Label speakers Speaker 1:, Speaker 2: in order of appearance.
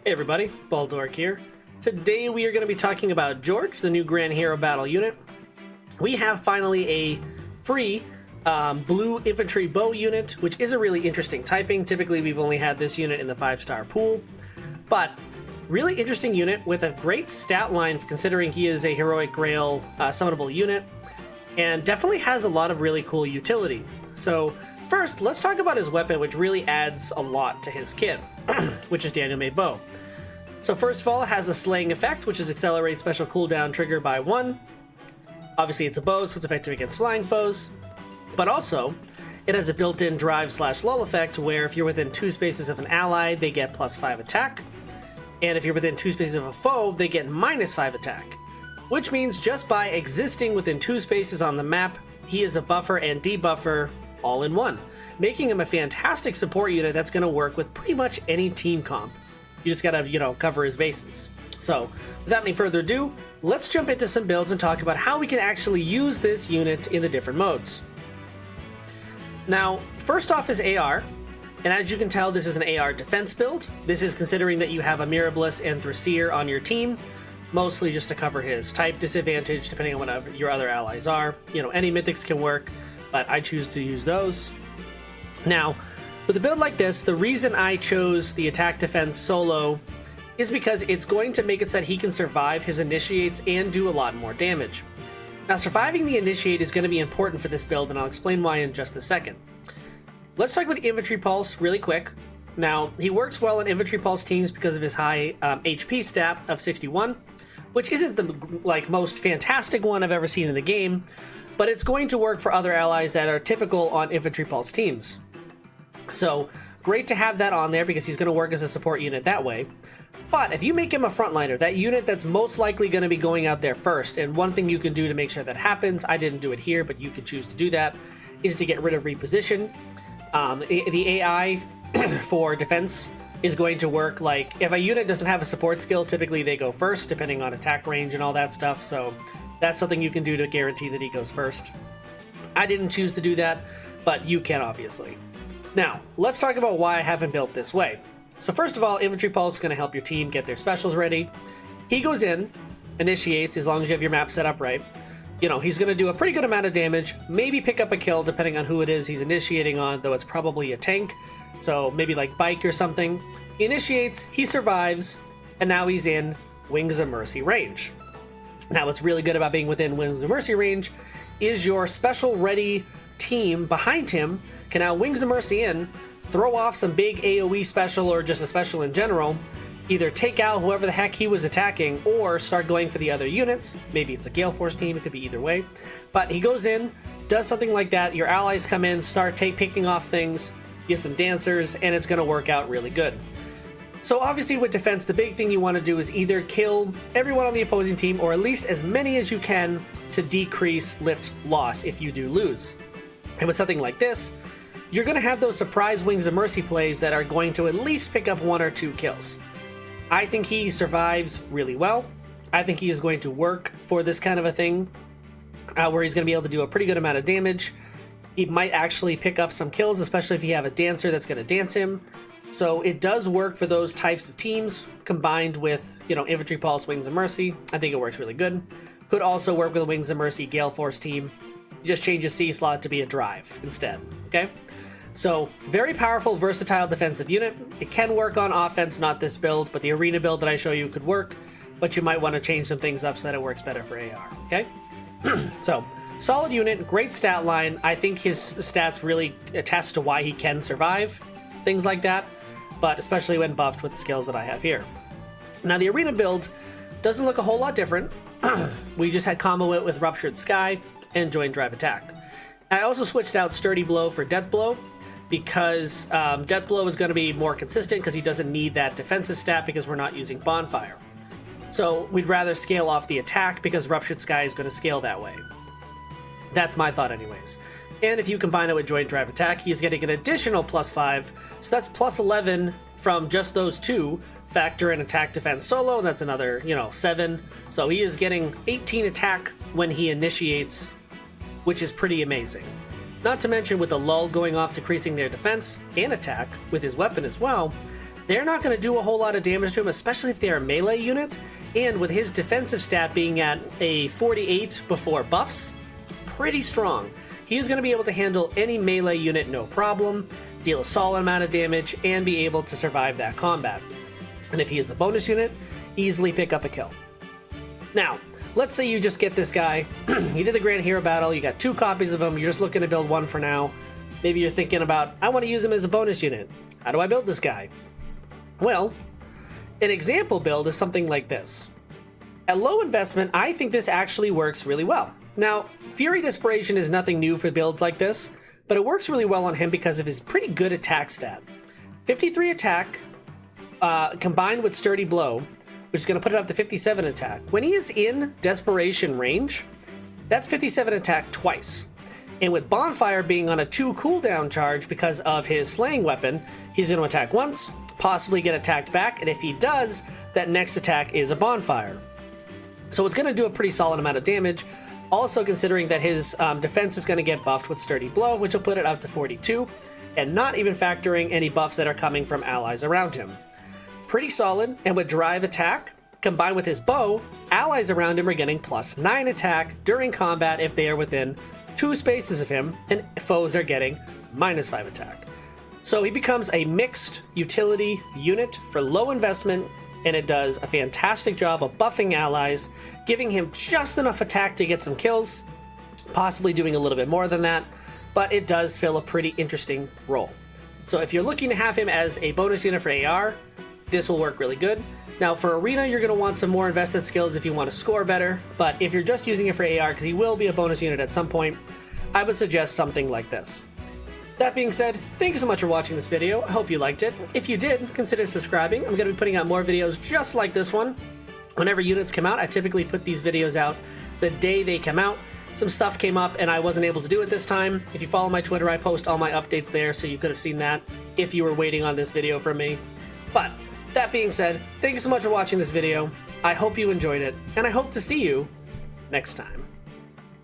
Speaker 1: Hey everybody, Baldoric here. Today we are going to be talking about George, the new Grand Hero Battle unit. We have finally a free blue infantry bow unit, which is a really interesting typing. Typically we've only had this unit in the 5-star pool, but really interesting unit with a great stat line considering he is a heroic grail summonable unit, and definitely has a lot of really cool utility. So first, let's talk about his weapon, which really adds a lot to his kit, which is Daniel Made Bow. So first of all, it has a slaying effect, which is accelerate special cooldown trigger by 1. Obviously it's a bow, so it's effective against flying foes. But also, it has a built-in drive/lull effect, where if you're within 2 spaces of an ally, they get +5 attack. And if you're within 2 spaces of a foe, they get -5 attack. Which means just by existing within 2 spaces on the map, he is a buffer and debuffer all in one, making him a fantastic support unit that's going to work with pretty much any team comp. You just gotta, cover his bases. So, without any further ado, let's jump into some builds and talk about how we can actually use this unit in the different modes. Now, first off is AR, and as you can tell, this is an AR defense build. This is considering that you have a Mirabilis and Thraseer on your team, mostly just to cover his type disadvantage, depending on what your other allies are. Any mythics can work, but I choose to use those. Now, with a build like this, the reason I chose the attack defense solo is because it's going to make it so that he can survive his initiates and do a lot more damage. Now, surviving the initiate is going to be important for this build, and I'll explain why in just a second. Let's talk about the Infantry Pulse really quick. Now, he works well in Infantry Pulse teams because of his high HP stat of 61, which isn't the most fantastic one I've ever seen in the game, but it's going to work for other allies that are typical on Infantry Pulse teams. So, great to have that on there because he's going to work as a support unit that way. But if you make him a frontliner, that unit that's most likely going to be going out there first, and one thing you can do to make sure that happens, I didn't do it here, but you can choose to do that, is to get rid of reposition. The AI for defense is going to work like, if a unit doesn't have a support skill, typically they go first, depending on attack range and all that stuff, so that's something you can do to guarantee that he goes first. I didn't choose to do that, but you can obviously. Now, let's talk about why I haven't built this way. So first of all, Infantry Pulse is going to help your team get their specials ready. He goes in, initiates, as long as you have your map set up right. He's going to do a pretty good amount of damage, maybe pick up a kill depending on who it is he's initiating on, though it's probably a tank, so maybe like Bike or something. He initiates, he survives, and now he's in Wings of Mercy range. Now what's really good about being within Wings of Mercy range is your special ready team behind him can now Wings of Mercy in, throw off some big AoE special or just a special in general, either take out whoever the heck he was attacking or start going for the other units. Maybe it's a Gale Force team, it could be either way. But he goes in, does something like that, your allies come in, start picking off things, get some dancers, and it's going to work out really good. So obviously with defense, the big thing you want to do is either kill everyone on the opposing team or at least as many as you can to decrease lift loss if you do lose. And with something like this, you're going to have those surprise Wings of Mercy plays that are going to at least pick up 1 or 2 kills. I think he survives really well. I think he is going to work for this kind of a thing, where he's going to be able to do a pretty good amount of damage. He might actually pick up some kills, especially if you have a dancer that's going to dance him. So it does work for those types of teams, combined with, Infantry Pulse, Wings of Mercy. I think it works really good. Could also work with a Wings of Mercy Gale Force team. You just change a C slot to be a drive instead, okay? So, very powerful, versatile defensive unit. It can work on offense, not this build, but the arena build that I show you could work, but you might want to change some things up so that it works better for AR, okay? So, solid unit, great stat line. I think his stats really attest to why he can survive, things like that, but especially when buffed with the skills that I have here. Now, the arena build doesn't look a whole lot different. We just had combo it with Ruptured Sky and Joint Drive Attack. I also switched out Sturdy Blow for Death Blow, because Death Blow is going to be more consistent because he doesn't need that defensive stat because we're not using Bonfire. So we'd rather scale off the attack because Ruptured Sky is going to scale that way. That's my thought anyways. And if you combine it with Joint Drive Attack, he's getting an additional +5, so that's +11 from just those two. Factor in attack defense solo, and that's another, 7. So he is getting 18 attack when he initiates, which is pretty amazing. Not to mention with the lull going off decreasing their defense and attack with his weapon as well, they're not going to do a whole lot of damage to him, especially if they're a melee unit. And with his defensive stat being at a 48 before buffs, pretty strong. He's going to be able to handle any melee unit no problem, deal a solid amount of damage, and be able to survive that combat. And if he is the bonus unit, easily pick up a kill. Now, let's say you just get this guy, you did the Grand Hero Battle, you got 2 copies of him, you're just looking to build 1 for now. Maybe you're thinking about, I want to use him as a bonus unit. How do I build this guy? Well, an example build is something like this. At low investment, I think this actually works really well. Now, Fury Desperation is nothing new for builds like this, but it works really well on him because of his pretty good attack stat. 53 attack combined with Sturdy Blow, which is going to put it up to 57 attack. When he is in Desperation range, that's 57 attack twice. And with Bonfire being on a 2 cooldown charge because of his slaying weapon, he's going to attack once, possibly get attacked back, and if he does, that next attack is a Bonfire. So it's going to do a pretty solid amount of damage. Also considering that his defense is going to get buffed with Sturdy Blow, which will put it up to 42, and not even factoring any buffs that are coming from allies around him. Pretty solid, and with Drive Attack, combined with his bow, allies around him are getting +9 attack during combat if they are within 2 spaces of him, and foes are getting -5 attack. So he becomes a mixed utility unit for low investment, and it does a fantastic job of buffing allies, giving him just enough attack to get some kills, possibly doing a little bit more than that, but it does fill a pretty interesting role. So if you're looking to have him as a bonus unit for AR, this will work really good. Now for Arena, you're going to want some more invested skills if you want to score better, but if you're just using it for AR, because he will be a bonus unit at some point, I would suggest something like this. That being said, thank you so much for watching this video. I hope you liked it. If you did, consider subscribing. I'm going to be putting out more videos just like this one. Whenever units come out, I typically put these videos out the day they come out. Some stuff came up and I wasn't able to do it this time. If you follow my Twitter, I post all my updates there, so you could have seen that if you were waiting on this video from me. But that being said, thank you so much for watching this video. I hope you enjoyed it, and I hope to see you next time.